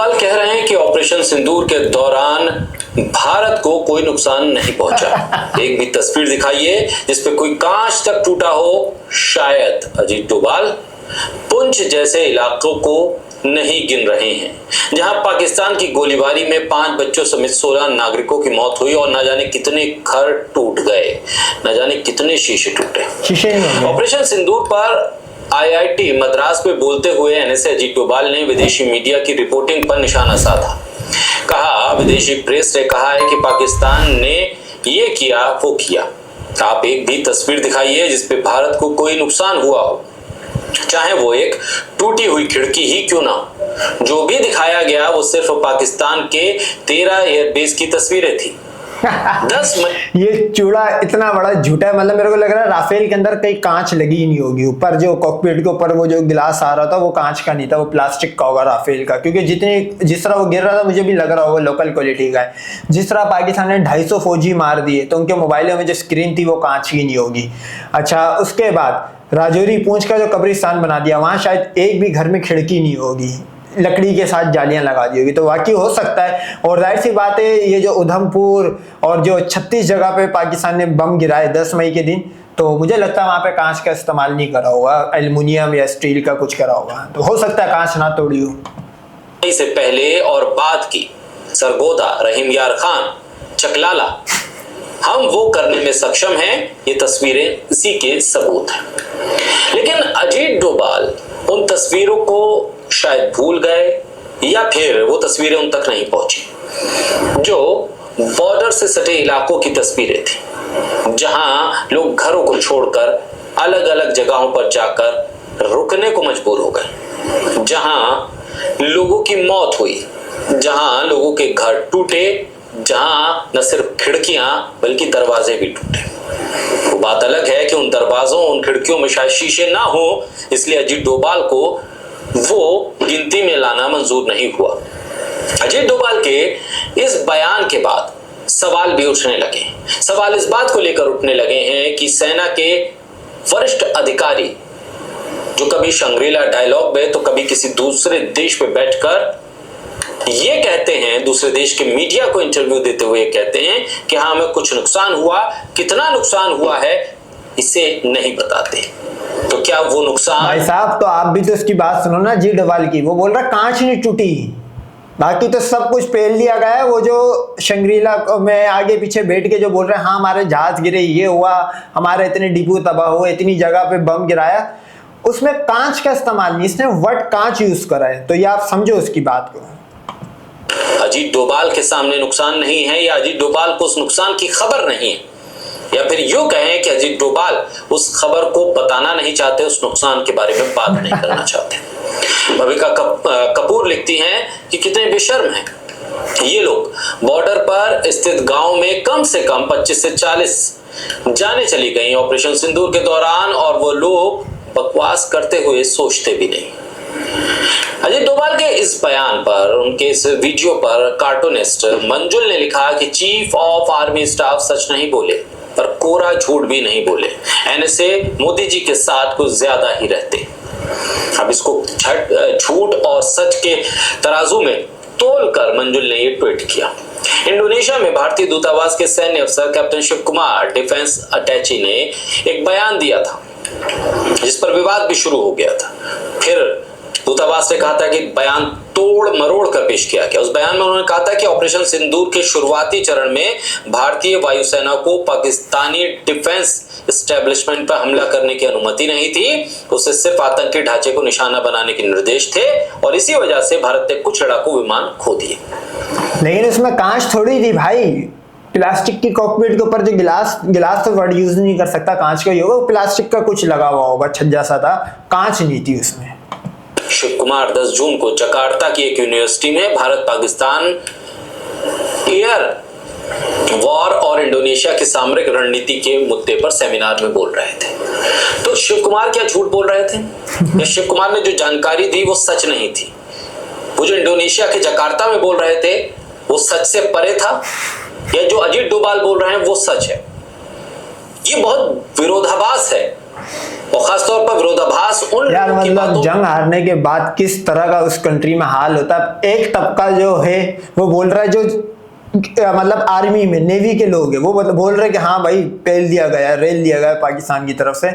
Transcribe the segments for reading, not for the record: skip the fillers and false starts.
डोभाल कह रहे हैं कि ऑपरेशन सिंदूर के दौरान भारत को कोई नुकसान नहीं पहुंचा। एक भी तस्वीर दिखाइए जिसपे कोई कांच तक टूटा हो। शायद अजीत डोभाल पुंछ जैसे इलाकों को नहीं गिन रहे हैं जहां पाकिस्तान की गोलीबारी में 5 बच्चों समेत 16 नागरिकों की मौत हुई और न जाने कितने घर टूट गए, न जाने कितने शीशे टूटे। ऑपरेशन सिंदूर पर आईआईटी मद्रास में बोलते हुए एनएसए अजीत डोभाल ने विदेशी मीडिया की रिपोर्टिंग पर निशाना साधा। कहा, विदेशी प्रेस ने कहा है कि पाकिस्तान ने ये किया वो किया। आप एक भी तस्वीर दिखाइए जिसपे भारत को कोई नुकसान हुआ हो, चाहे वो एक टूटी हुई खिड़की ही क्यों ना हो। जो भी दिखाया गया वो सिर्फ पाकिस्तान के 13 एयरबेस की तस्वीरें थी। ये चूड़ा इतना बड़ा झूठा है, मतलब मेरे को लग रहा है राफेल के अंदर कहीं कांच लगी ही नहीं होगी। ऊपर जो कॉकपिट के ऊपर वो जो गिलास आ रहा था वो कांच का नहीं था, वो प्लास्टिक का होगा राफेल का, क्योंकि जिस तरह वो गिर रहा था मुझे भी लग रहा होगा लोकल क्वालिटी का है। जिस तरह पाकिस्तान ने 250 फौजी मार दिए तो उनके मोबाइलों में जो स्क्रीन थी वो कांच की नहीं होगी। अच्छा, उसके बाद राजौरी पूंछ का जो कब्रिस्तान बना दिया, वहां शायद एक भी घर में खिड़की नहीं होगी, लकड़ी के साथ जालियां लगा दी होगी। तो वाकई हो सकता है। और जाहिर सी बात है, ये जो उधमपुर और जो 36 जगह पे पाकिस्तान ने बम गिराए 10 मई के दिन, तो मुझे लगता है वहां पे कांच का इस्तेमाल नहीं करा होगा, एल्युमिनियम या स्टील का कुछ करा होगा। तो हो सकता है कांच ना तोड़ी हो। इससे पहले और बाद की सरगोदा, रहीम यार खान, चकलाला, हम वो करने में सक्षम हैं। ये तस्वीरें इसी के सबूत हैं। लेकिन अजीत डोभाल उन तस्वीरों को शायद भूल गए या फिर वो तस्वीरें उन तक नहीं पहुंची जो बॉर्डर से सटे इलाकों की तस्वीरें थी, जहां लोग घरों को छोड़कर अलग अलग जगहों पर जाकर रुकने को मजबूर हो गए, जहां लोगों की मौत हुई, जहां लोगों के घर टूटे, जहां न सिर्फ खिड़कियां बल्कि दरवाजे भी टूटे। वो बात अलग है कि उन दरवाजों, उन खिड़कियों में शायद शीशे ना हो, इसलिए अजीत डोभाल को वो गिनती में लाना मंजूर नहीं हुआ। अजीत डोभाल के इस बयान के बाद सवाल भी उठने लगे। सवाल इस बात को लेकर उठने लगे हैं कि सेना के वरिष्ठ अधिकारी जो कभी शंग्रीला डायलॉग में तो कभी किसी दूसरे देश पे बैठकर ये कहते हैं, दूसरे देश के मीडिया को इंटरव्यू देते हुए कहते हैं कि हाँ हमें कुछ नुकसान हुआ, कितना नुकसान हुआ है इसे नहीं बताते। तो क्या वो नुकसान, भाई साहब तो आप भी तो इसकी बात सुनो ना जी डोभाल की। वो बोल रहा कांच नहीं टूटी, बाकी तो सब कुछ पेल दिया गया है। वो जो शंग्रीला में आगे पीछे बैठ के जो बोल रहे हैं हाँ हमारे जहाज गिरे, ये हुआ, हमारे इतने डिपो तबाह हुए, इतनी जगह पे बम गिराया, उसमें कांच का इस्तेमाल नहीं, इसने वर्ड कांच यूज करा है। तो ये आप समझो उसकी बात को। अजीत डोभाल के सामने नुकसान नहीं है या अजीत डोभाल को उस नुकसान की खबर नहीं है, या फिर यूं कहें कि अजीत डोभाल उस खबर को बताना नहीं चाहते, उस नुकसान के बारे में बात नहीं करना चाहते। भविका कपूर लिखती हैं कि कितने बेशर्म हैं ये लोग। बॉर्डर पर स्थित गांव में कम से कम 25 से 40 जाने चली गई ऑपरेशन सिंदूर के दौरान, और वो लोग बकवास करते हुए सोचते भी नहीं। अजीत डोभाल के इस बयान पर, उनके इस वीडियो पर कार्टूनिस्ट मंजुल ने लिखा कि चीफ ऑफ आर्मी स्टाफ सच नहीं बोले पर कोरा झूठ भी नहीं बोले। एनएसए मोदी जी के साथ कुछ ज्यादा ही रहते। अब इसको झूठ और सच के तराजू में तोलकर मंजुल ने ये ट्वीट किया। इंडोनेशिया में भारतीय दूतावास के सैन्य अफसर कैप्टन शिव कुमार, डिफेंस अटैची ने एक बयान दिया था जिस पर विवाद भी शुरू हो गया था। फिर दूतावास ने कहा था कि बयान तोड़ मरोड़ कर पेश किया गया। उस बयान में उन्होंने कहा था कि ऑपरेशन सिंदूर के शुरुआती चरण में भारतीय वायुसेना को पाकिस्तानी डिफेंस एस्टेब्लिशमेंट पर हमला करने की अनुमति नहीं थी, उसे सिर्फ आतंकी ढांचे को निशाना बनाने के निर्देश थे, और इसी वजह से भारत ने कुछ लड़ाकू विमान खो दिए। लेकिन उसमें कांच थोड़ी थी भाई, प्लास्टिक की कॉकपिट के ऊपर जो गिलास तो वर्ड यूज नहीं कर सकता, कांच का ही होगा, प्लास्टिक का कुछ लगा हुआ होगा, छज्जा सा था, कांच नहीं थी उसमें। शिव कुमार 10 जून को जकार्ता की एक यूनिवर्सिटी में भारत पाकिस्तान एयर वॉर और इंडोनेशिया की सामरिक रणनीति के मुद्दे पर सेमिनार में बोल रहे थे। तो शिव कुमार क्या झूठ बोल रहे थे? या शिव कुमार ने जो जानकारी दी वो सच नहीं थी? वो जो इंडोनेशिया के जकार्ता में बोल रहे थे वो सच से परे था, या जो अजीत डोभाल बोल रहे हैं वो सच है? ये बहुत विरोधाभास है और खासतौर पर विरोधाभास उन यार लोगों की मतलब बातों जंग हारने के बाद किस तरह का उस कंट्री में हाल होता है। एक तबका जो है वो बोल रहा है, जो मतलब आर्मी में नेवी के लोग हैं वो बोल रहे हैं कि हाँ भाई पेल दिया गया, रेल दिया गया पाकिस्तान की तरफ से।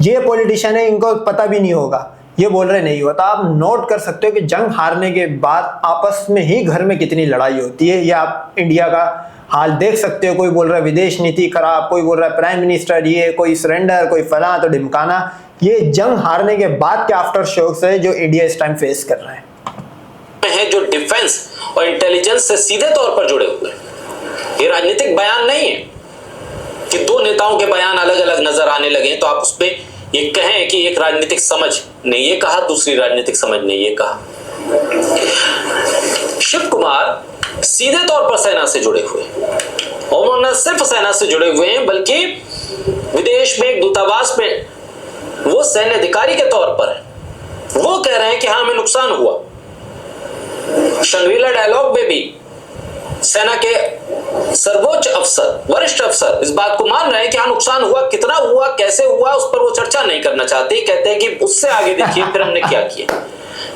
ये पॉलिटिशियन है, इनको पता भी नहीं होगा, ये बोल रहे नहीं हुआ। तो आप नोट कर सकते हो कि जंग हारने के बाद आपस में ही घर में कितनी लड़ाई होती है। ये आप इंडिया का हाल देख सकते हो, कोई बोल रहा है विदेश नीति खराब, कोई बोल रहा है प्राइम मिनिस्टर ये, कोई सरेंडर, कोई फला तो ढिमकाना। ये जंग हारने के बाद के आफ्टर शॉक्स है जो इंडिया इस टाइम फेस कर रहा है जो डिफेंस और इंटेलिजेंस से सीधे तौर पर जुड़े हुए हैं। ये राजनीतिक बयान नहीं है कि दो नेताओं के बयान अलग अलग नजर आने लगे तो आप उस पर ये कहें कि एक राजनीतिक समझ ने ये कहा, दूसरी राजनीतिक समझ ने ये कहा। शिव कुमार सीधे तौर पर सेना से जुड़े हुए हैं, और न सिर्फ सेना से जुड़े हुए हैं बल्कि विदेश में एक दूतावास में वो सैन्य अधिकारी के तौर पर है। वो कह रहे हैं कि हाँ हमें नुकसान हुआ। शंग्रीला डायलॉग में भी सेना के सर्वोच्च अफसर, वरिष्ठ अफसर इस बात को मान रहे हैं कि हाँ नुकसान हुआ, कितना हुआ, कैसे हुआ, उस पर वो चर्चा नहीं करना चाहते। कहते हैं कि उससे आगे देखिए फिर हमने क्या किया।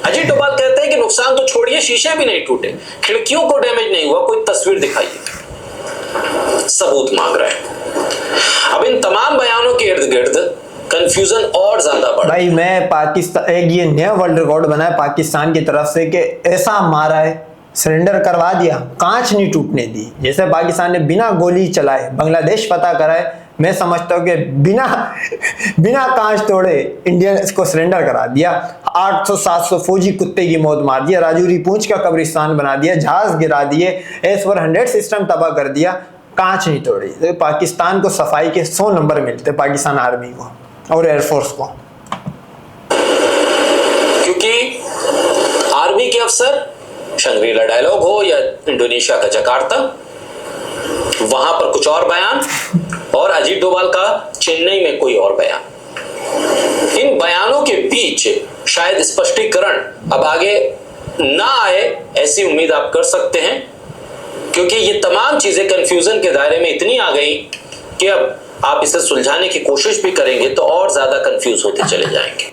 अजीत डोभाल कहते हैं कि नुकसान तो छोड़िए, शीशे भी नहीं टूटे, खिड़कियों को डैमेज नहीं हुआ, कोई तस्वीर दिखाइए। सबूत मांग रहे हैं। अब इन तमाम बयानों के इर्द गिर्द कंफ्यूजन और ज्यादा बढ़ा। भाई मैं पाकिस्तान, एक ये नया वर्ल्ड रिकॉर्ड बना है पाकिस्तान की तरफ से कि ऐसा मारा है, सरेंडर करवा दिया, कांच नहीं टूटने दी। जैसे पाकिस्तान ने बिना गोली चलाए बांग्लादेश फतह कराए, मैं समझता हूँ कि बिना कांच तोड़े इंडिया को सरेंडर करा दिया। 800-700 फौजी कुत्ते की मौत मार दिया, राजौरी पूंछ का कब्रिस्तान बना दिया, जहाज गिरा दिए, S-400 सिस्टम तबाह कर दिया, कांच नहीं तोड़ी। तो पाकिस्तान को सफाई के 100 नंबर मिलते पाकिस्तान आर्मी को और एयरफोर्स को, क्योंकि आर्मी के अफसर शंग्रीला डायलॉग हो या इंडोनेशिया का जकार्ता, वहां पर कुछ और बयान, और अजीत डोभाल का चेन्नई में कोई और बयान। इन बयानों के बीच शायद स्पष्टीकरण अब आगे ना आए ऐसी उम्मीद आप कर सकते हैं, क्योंकि ये तमाम चीजें कंफ्यूजन के दायरे में इतनी आ गई कि अब आप इसे सुलझाने की कोशिश भी करेंगे तो और ज्यादा कंफ्यूज होते चले जाएंगे।